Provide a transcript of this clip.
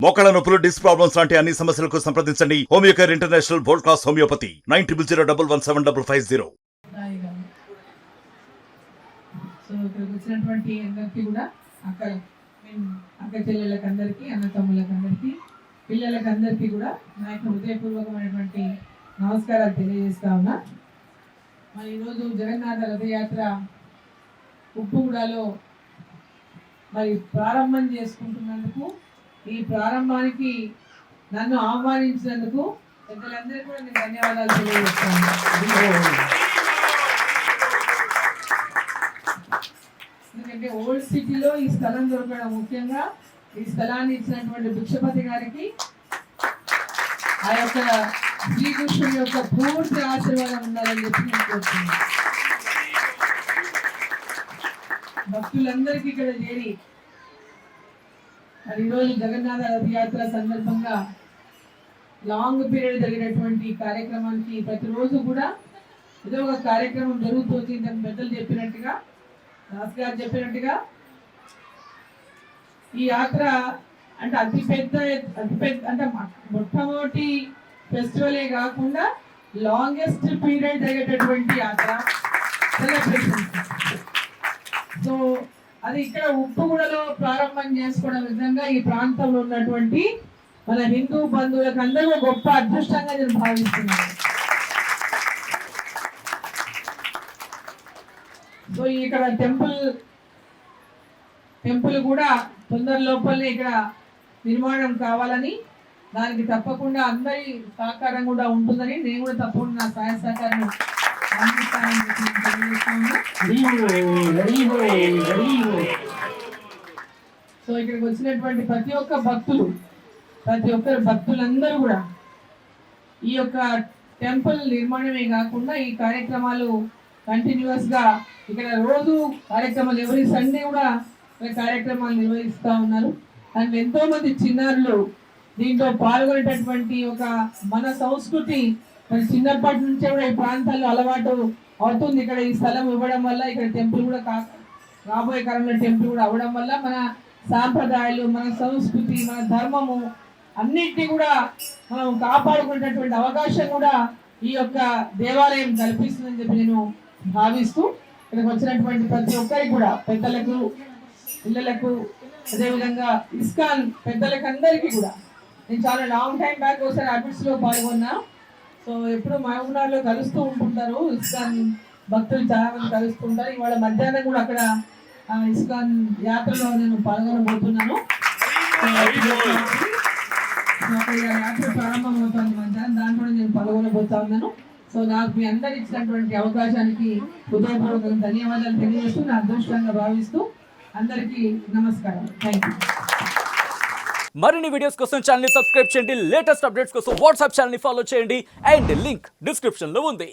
మోకాళ్ళ నొప్పులు, disc problems లాంటి అన్ని సమస్యలకు సంప్రదించండి Homeocare international world class homeopathy 9001175550. So ఇక్కడికి వచ్చినటువంటి అందరికీ కూడా అక్క చెల్లెళ్ళకి అందరికీ, అన్న తమ్ముళ్ళకి అందరికీ, పిల్లలకి అందరికీ కూడా నా యొక్క హృదయపూర్వకమైనటువంటి నమస్కారాలు తెలియజేస్తా ఉన్నా. మరి ఈరోజు జగన్నాథ రథయాత్ర ఉప్పుగూడలో మరి ప్రారంభం చేసుకుంటున్నందుకు, ఈ ప్రారంభానికి నన్ను ఆహ్వానించినందుకు పెద్దలందరికీ కూడా నేను ధన్యవాదాలు తెలియజేస్తాను. ఎందుకంటే ఓల్డ్ సిటీలో ఈ స్థలం దొరకడం, ముఖ్యంగా ఈ స్థలాన్ని ఇచ్చినటువంటి భిక్షపతి గారికి ఆ యొక్క శ్రీకృష్ణుడి యొక్క పూర్తి ఆశీర్వాదం ఉండాలని చెప్పి నేను కోరుతున్నాను. భక్తులందరికీ ఇక్కడ చేరి మరి ఈరోజు జగన్నాథ రథయాత్ర సందర్భంగా లాంగ్ పీరియడ్ జరిగినటువంటి కార్యక్రమానికి ప్రతిరోజు కూడా ఏదో ఒక కార్యక్రమం జరుగుతుంది. దాని పెద్దలు చెప్పినట్టుగా, దాస్ గారు చెప్పినట్టుగా ఈ యాత్ర అంటే అతిపెద్ద అంటే మొట్టమొదటి ఫెస్టివలే కాకుండా లాంగెస్ట్ పీరియడ్ జరిగేటటువంటి యాత్ర సెలబ్రేషన్. సో అది ఇక్కడ ఉప్పుగూడలో ప్రారంభం చేసుకోవడం విధంగా ఈ ప్రాంతంలో ఉన్నటువంటి మన హిందూ బంధువులకు అందరూ గొప్ప అదృష్టంగా నేను భావిస్తున్నాను. సో ఇక్కడ టెంపుల్ కూడా తొందర లోపలనే ఇక్కడ నిర్మాణం కావాలని, దానికి తప్పకుండా అందరి సహకారం కూడా ఉంటుందని, నేను కూడా తప్పకుండా నా సహాయ సహకారం సో ఇక్కడికి వచ్చినటువంటి ప్రతి ఒక్కరు భక్తులందరూ కూడా ఈ యొక్క టెంపుల్ నిర్మాణమే కాకుండా ఈ కార్యక్రమాలు కంటిన్యూస్ గా ఇక్కడ రోజు కార్యక్రమాలు, ఎవరి సండే కూడా కార్యక్రమాలు నిర్వహిస్తూ ఉన్నారు. దాంట్లో ఎంతో మంది చిన్నారులు దీంట్లో పాల్గొనేటటువంటి ఒక మన సంస్కృతి మరి చిన్నప్పటి నుంచే కూడా ఈ ప్రాంతాల్లో అలవాటు అవుతుంది. ఇక్కడ ఈ స్థలం ఇవ్వడం వల్ల, ఇక్కడ టెంపుల్ కూడా రాబోయే కాలంలో టెంపుల్ కూడా అవ్వడం వల్ల మన సాంప్రదాయాలు, మన సంస్కృతి, మన ధర్మము అన్నింటినీ కూడా మనం కాపాడుకునేటటువంటి అవకాశం కూడా ఈ యొక్క దేవాలయం కల్పిస్తుందని చెప్పి నేను భావిస్తూ, ఇక్కడికి వచ్చినటువంటి ప్రతి ఒక్కరికి కూడా, పెద్దలకు, పిల్లలకు, అదేవిధంగా ఇస్కాన్ పెద్దలకు అందరికీ కూడా నేను చాలా లాంగ్ టైం బ్యాక్ ఒకసారి అబిడ్స్లో పాల్గొన్నా. సో ఎప్పుడు మహబూబ్నగర్లో కలుస్తూ ఉంటుంటారు ఇస్కాన్ భక్తులు, చాలా మంది కలుస్తుంటారు. ఇవాళ మధ్యాహ్నం కూడా అక్కడ ఇస్కాన్ యాత్రలో నేను పాల్గొనబోతున్నాను. అక్కడ యాత్ర ప్రారంభం అవుతుంది మధ్యాహ్నం, దాంట్లో నేను పాల్గొనబోతా ఉన్నాను. సో నాకు మీ అందరు ఇచ్చినటువంటి అవకాశానికి హృదయపూర్వకంగా ధన్యవాదాలు తెలియజేస్తూ, నా అదృష్టంగా భావిస్తూ అందరికీ నమస్కారం. Thank you. మరిన్ని వీడియోస్ కోసం ఛానల్ ని సబ్స్క్రైబ్ చేయండి, లేటెస్ట్ అప్డేట్స్ కోసం వాట్సాప్ ఛానల్ ని ఫాలో చేయండి, అండ్ లింక్ డిస్క్రిప్షన్ లో ఉంది.